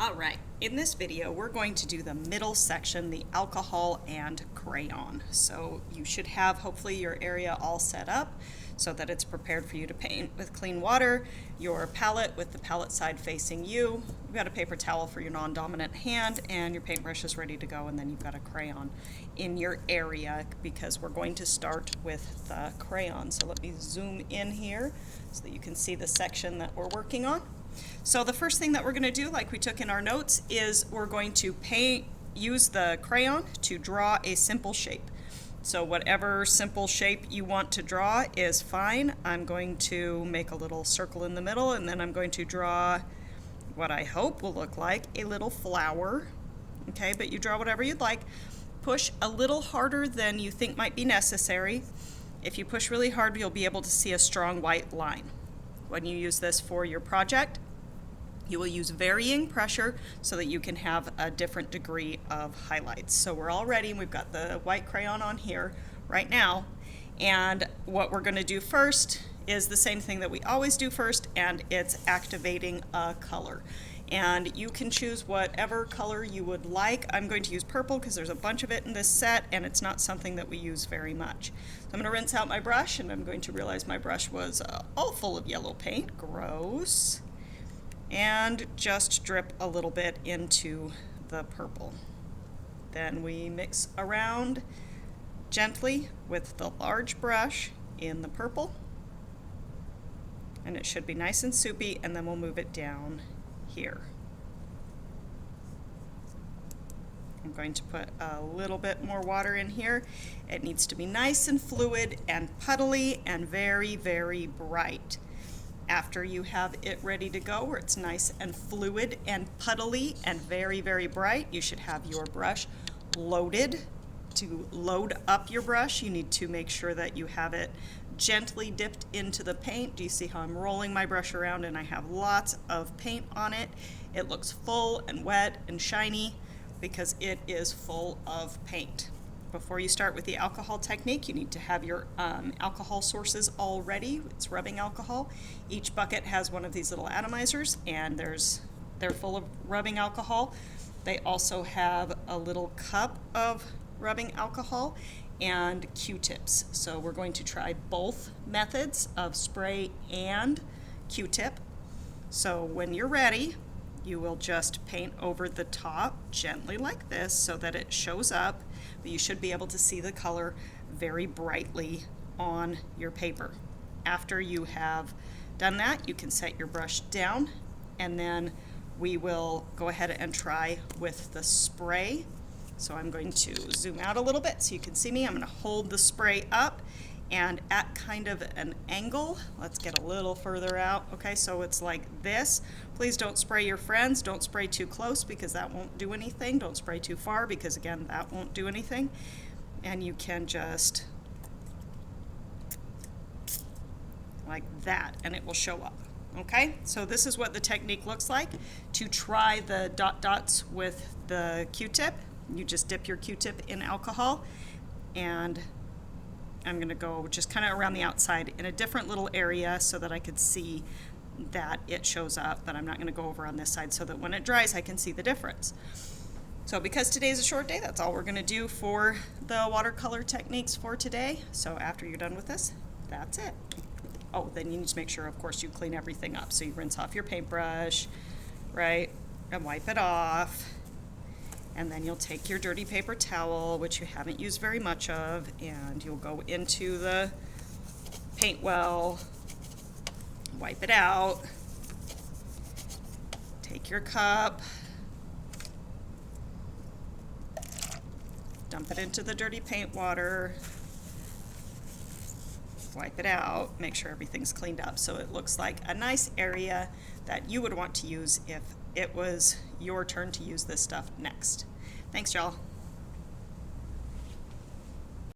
All right, in this video we're going to do the middle section, the alcohol and crayon. So you should have hopefully your area all set up so that it's prepared for you to paint with clean water, your palette with the palette side facing you, you've got a paper towel for your non-dominant hand, and your paintbrush is ready to go, and then you've got a crayon in your area because we're going to start with the crayon. So let me zoom in here so that you can see the section that we're working on. So the first thing that we're going to do, like we took in our notes, is we're going to use the crayon to draw a simple shape. So whatever simple shape you want to draw is fine. I'm going to make a little circle in the middle, and then I'm going to draw what I hope will look like a little flower. Okay, but you draw whatever you'd like. Push a little harder than you think might be necessary. If you push really hard, you'll be able to see a strong white line. When you use this for your project, you will use varying pressure so that you can have a different degree of highlights. So we're all ready, and we've got the white crayon on here right now. And what we're going to do first is the same thing that we always do first, and it's activating a color. And you can choose whatever color you would like. I'm going to use purple because there's a bunch of it in this set, and it's not something that we use very much. So I'm going to rinse out my brush, and I'm going to realize my brush was all full of yellow paint. Gross. And just drip a little bit into the purple. Then we mix around gently with the large brush in the purple. And it should be nice and soupy, and then we'll move it down here. I'm going to put a little bit more water in here. It needs to be nice and fluid and puddly and very, very bright. After you have it ready to go, where it's nice and fluid and puddly and very, very bright, you should have your brush loaded. To load up your brush, you need to make sure that you have it gently dipped into the paint. Do you see how I'm rolling my brush around and I have lots of paint on it? It looks full and wet and shiny because it is full of paint. Before you start with the alcohol technique, you need to have your alcohol sources all ready. It's rubbing alcohol. Each bucket has one of these little atomizers, and they're full of rubbing alcohol. They also have a little cup of rubbing alcohol and Q-tips. So we're going to try both methods of spray and Q-tip. So when you're ready, you will just paint over the top gently like this so that it shows up, but you should be able to see the color very brightly on your paper. After you have done that, you can set your brush down, and then we will go ahead and try with the spray. So I'm going to zoom out a little bit so you can see me. I'm going to hold the spray up and at kind of an angle. Let's get a little further out. Okay, so it's like this. Please don't spray your friends. Don't spray too close because that won't do anything. Don't spray too far because, again, that won't do anything. And you can just like that, and it will show up. Okay, so this is what the technique looks like. To try the dot dots with the Q-tip, you just dip your Q-tip in alcohol, and I'm going to go just kind of around the outside in a different little area so that I could see that it shows up, but I'm not going to go over on this side so that when it dries I can see the difference. So because today's a short day, that's all we're going to do for the watercolor techniques for today. So after you're done with this, that's it. Oh, then you need to make sure, of course, you clean everything up. So you rinse off your paintbrush, right, and wipe it off. And then you'll take your dirty paper towel, which you haven't used very much of, and you'll go into the paint well, wipe it out, take your cup, dump it into the dirty paint water, wipe it out, make sure everything's cleaned up so it looks like a nice area that you would want to use if it was your turn to use this stuff next. Thanks, y'all.